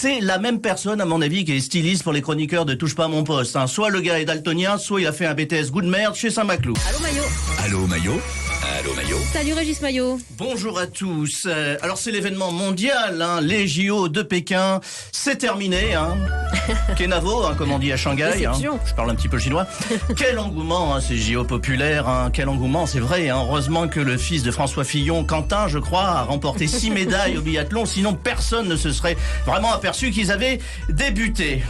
c'est la même personne, à mon avis, qui est styliste pour les chroniqueurs de Touche pas à mon poste. Hein. Soit le gars est daltonien, soit il a fait un BTS goût de merde chez Saint-Maclou. Allô Maillot. Allô Maillot. Allô Maillot. Salut Régis Maillot. Bonjour à tous. Alors c'est l'événement mondial, hein, les JO de Pékin. C'est terminé. Hein. Kenavo, hein, comme on dit à Shanghai. Hein. Je parle un petit peu chinois. Quel engouement, hein, ces JO populaires. Hein. Quel engouement, c'est vrai. Hein. Heureusement que le fils de François Fillon, Quentin, je crois, a remporté 6 médailles au biathlon. Sinon, personne ne se serait vraiment aperçu qu'ils avaient débuté.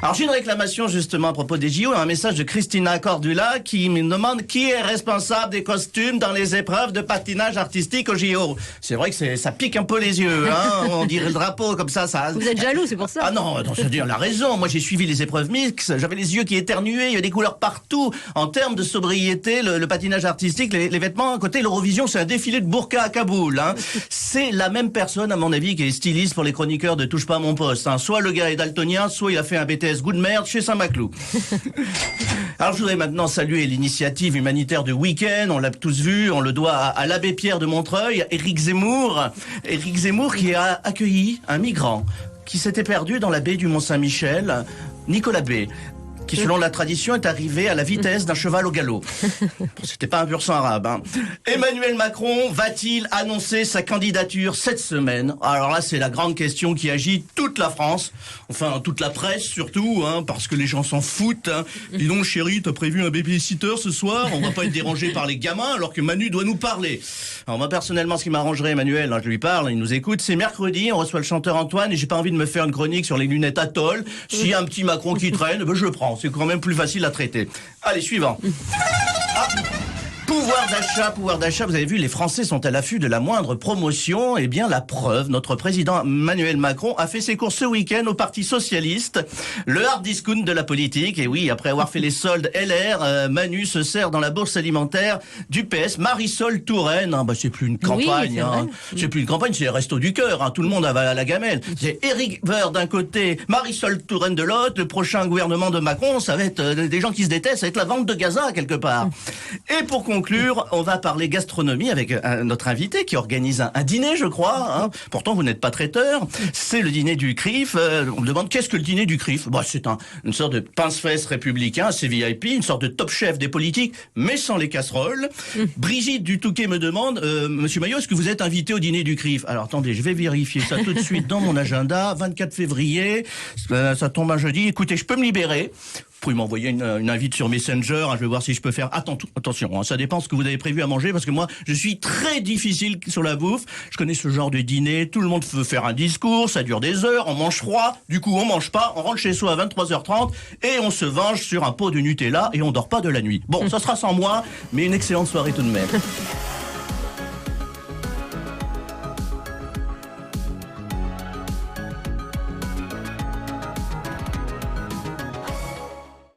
Alors j'ai une réclamation justement à propos des JO. Un message de Christina Cordula qui me demande qui est responsable des costumes dans les épreuves de patinage artistique aux JO. C'est vrai que ça pique un peu les yeux. Hein. On dirait le drapeau comme ça. Vous êtes jaloux, c'est pour ça. Ah non, c'est-à-dire la raison. Moi j'ai suivi les épreuves mixtes. J'avais les yeux qui éternuaient. Il y a des couleurs partout. En termes de sobriété, le patinage artistique, les vêtements, à côté l'Eurovision, c'est un défilé de burqa à Kaboul. Hein. C'est la même personne, à mon avis, qui est styliste pour les chroniqueurs de Touche pas à mon poste. Hein. Soit le gars est daltonien, soit il a fait un BTS goût de merde chez Saint-Maclou. Alors je voudrais maintenant saluer l'initiative humanitaire de Week-end. On l'a tous vu, on le doit à l'abbé Pierre de Montreuil, Éric Zemmour qui a accueilli un migrant qui s'était perdu dans la baie du Mont-Saint-Michel, Nicolas B, qui, selon la tradition, est arrivé à la vitesse d'un cheval au galop. C'était pas un pur sang arabe. Hein. Emmanuel Macron va-t-il annoncer sa candidature cette semaine? Alors là, c'est la grande question qui agite toute la France, enfin toute la presse surtout, hein, parce que les gens s'en foutent. Hein. Dis donc, chérie, t'as prévu un babysitter ce soir? On va pas être dérangé par les gamins alors que Manu doit nous parler. Alors moi, personnellement, ce qui m'arrangerait, Emmanuel, hein, je lui parle, il nous écoute, c'est mercredi, on reçoit le chanteur Antoine et j'ai pas envie de me faire une chronique sur les lunettes Atoll. S'il y a un petit Macron qui traîne, ben je le prends. C'est quand même plus facile à traiter. Allez, suivant. Ah. Pouvoir d'achat, vous avez vu, les Français sont à l'affût de la moindre promotion. Eh bien, la preuve, notre président Emmanuel Macron a fait ses courses ce week-end au Parti Socialiste, le hard discount de la politique. Et oui, après avoir fait les soldes LR, Manu se sert dans la bourse alimentaire du PS. Marisol Touraine, hein, bah, c'est plus une campagne, oui, hein. C'est plus une campagne, c'est les restos du cœur, hein. Tout le monde a la gamelle. C'est Éric Woerth d'un côté, Marisol Touraine de l'autre. Le prochain gouvernement de Macron, ça va être des gens qui se détestent, ça va être la vente de Gaza quelque part. Et pour conclure, on va parler gastronomie avec notre invité qui organise un dîner, je crois. Hein. Pourtant, vous n'êtes pas traiteur. C'est le dîner du CRIF. On me demande qu'est-ce que le dîner du CRIF. Bah, c'est une sorte de pince-fesse républicain, c'est VIP, une sorte de top chef des politiques, mais sans les casseroles. Brigitte Dutouquet me demande, Monsieur Maillot, est-ce que vous êtes invité au dîner du CRIF? Alors attendez, je vais vérifier ça tout de suite dans mon agenda. 24 février, ça tombe un jeudi. Écoutez, je peux me libérer. Vous pouvez m'envoyer une invite sur Messenger, hein, je vais voir si je peux faire... Attention, hein, ça dépend ce que vous avez prévu à manger, parce que moi, je suis très difficile sur la bouffe. Je connais ce genre de dîner, tout le monde veut faire un discours, ça dure des heures, on mange froid, du coup on mange pas, on rentre chez soi à 23h30, et on se venge sur un pot de Nutella, et on dort pas de la nuit. Bon, ça sera sans moi, mais une excellente soirée tout de même.